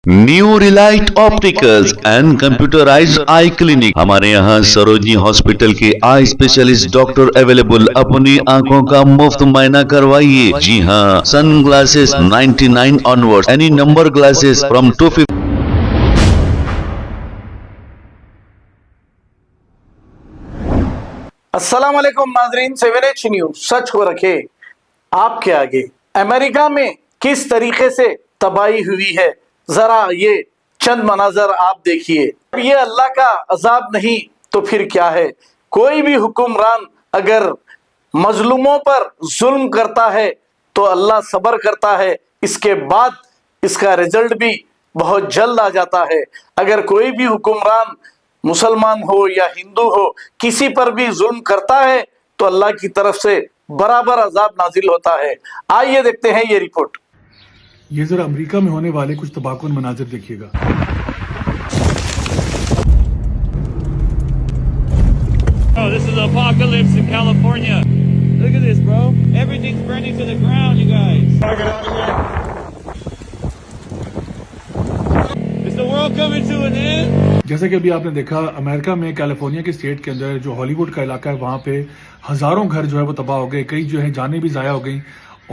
New Relight opticals and computerised I clinic. हमारे यहाँ Sarojini hospital के आई स्पेशलिस्ट डॉक्टर अवेलेबल। अपनी आंखों का मुफ्त मुआयना करवाइए। जी हाँ, sun glasses 99 onward, any number glasses from 250। अस्सलाम वालेकुम नाजरीन, 7H न्यूज सच को रखे आपके आगे। अमेरिका में किस तरीके से तबाही हुई है, जरा ये चंद मनाजर आप देखिए। ये अल्लाह का अजाब नहीं तो फिर क्या है। कोई भी हुक्मरान अगर मजलूमों पर जुल्म करता है तो अल्लाह सब्र करता है, इसके बाद इसका रिजल्ट भी बहुत जल्द आ जाता है। अगर कोई भी हुक्मरान मुसलमान हो या हिंदू हो, किसी पर भी जुल्म करता है तो अल्लाह की तरफ से बराबर अजाब नाजिल होता है। आइए देखते हैं ये रिपोर्ट। ये जरा अमेरिका में होने वाले कुछ तबाहकुन मनाजिर देखिएगा। Oh, this is apocalypse in California. Look at this, bro. Everything's burning to the ground, you guys. Get out of here. Is the world coming to an end? जैसे कि अभी आपने देखा, अमेरिका में कैलिफोर्निया के स्टेट के अंदर जो हॉलीवुड का इलाका है, वहाँ पे हजारों घर जो है वो तबाह हो गए, कई जो है जानें भी ज़ाया हो गई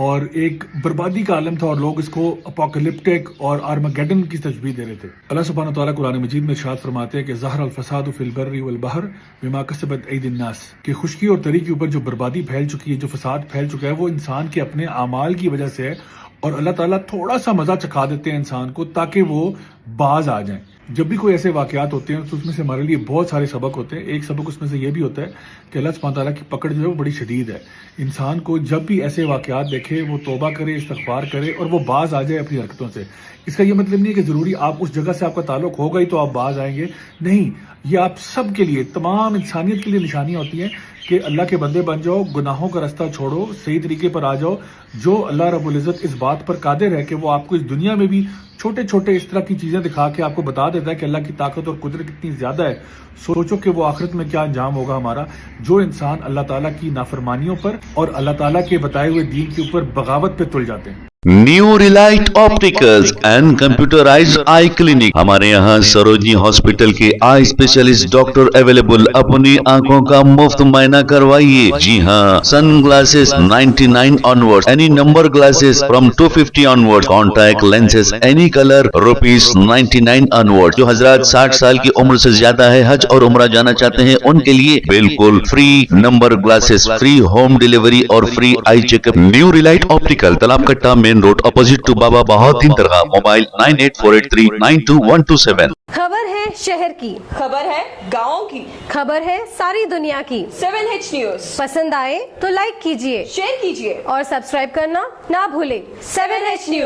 और एक बर्बादी का आलम था और लोग इसको अपोकलिप्टिक और आर्मागेडन की तशबीह दे रहे थे। अल्लाह सुब्हानहू व तआला कुरान मजीद में इरशाद फरमाते हैं कि ज़हरल फसादु फिल बर्रि वल बहर बिमा कसबत ऐदिन नास, कि खुशकी और तरी के ऊपर जो बर्बादी फैल चुकी है, जो फसाद फैल चुका है, वो इंसान के अपने आमाल की वजह से है। और अल्लाह ताला थोड़ा सा मजा चखा देते हैं इंसान को ताकि वो बाज आ जाए। जब भी कोई ऐसे वाकयात होते हैं तो उसमें से हमारे लिए बहुत सारे सबक होते हैं। एक सबक उसमें से ये भी होता है कि अल्लाह सुब्हानहू तआला की पकड़ जो है वो बड़ी शदीद है। इंसान को जब भी ऐसे वाकयात देखे वो तौबा करे, इस्तगफार करे और वो बाज आ जाए अपनी हरकतों से। इसका ये मतलब नहीं है कि ज़रूरी आप उस जगह से आपका ताल्लुक होगा ही तो आप बाज आएंगे, नहीं। ये आप सब के लिए, तमाम इंसानियत के लिए निशानियाँ होती हैं कि अल्लाह के बंदे बन जाओ, गुनाहों का रास्ता छोड़ो, सही तरीके पर आ जाओ। जो अल्लाह रब्बुल इज़्ज़त इस बात पर कादिर है कि वो आपको इस दुनिया में भी छोटे छोटे इस तरह की चीज़ें दिखा के आपको बता देता है कि अल्लाह की ताकत और कुदरत कितनी ज़्यादा है। सोचो कि वो आखिरत में क्या अंजाम होगा हमारा। जो इंसान अल्लाह ताला की नाफरमानियों पर और अल्लाह ताला के बताए हुए दीन के ऊपर बगावत पे तुल जाते हैं। New Relight opticals and computerised I clinic. हमारे यहाँ सरोजनी हॉस्पिटल के आई स्पेशलिस्ट डॉक्टर अवेलेबल। अपनी आंखों का मुफ्त मुआयना करवाइए। जी हाँ, sun glasses 99 onward, any number glasses from 250 onward, contact lenses any colour ₹99 onward. जो हजरात 60 साल की उम्र से ज्यादा है, हज और उम्रा जाना चाहते हैं, उनके लिए बिल्कुल free number glasses, free home delivery और free eye checkup. New relight optical, Talab Katta, main road, opposite to Baba Bahauddin Dargah. Mobile 9848392127। खबर है शहर की, खबर है गाँव की, खबर है सारी दुनिया की। 7H न्यूज पसंद आए तो लाइक कीजिए, शेयर कीजिए और सब्सक्राइब करना ना भूले। 7H news.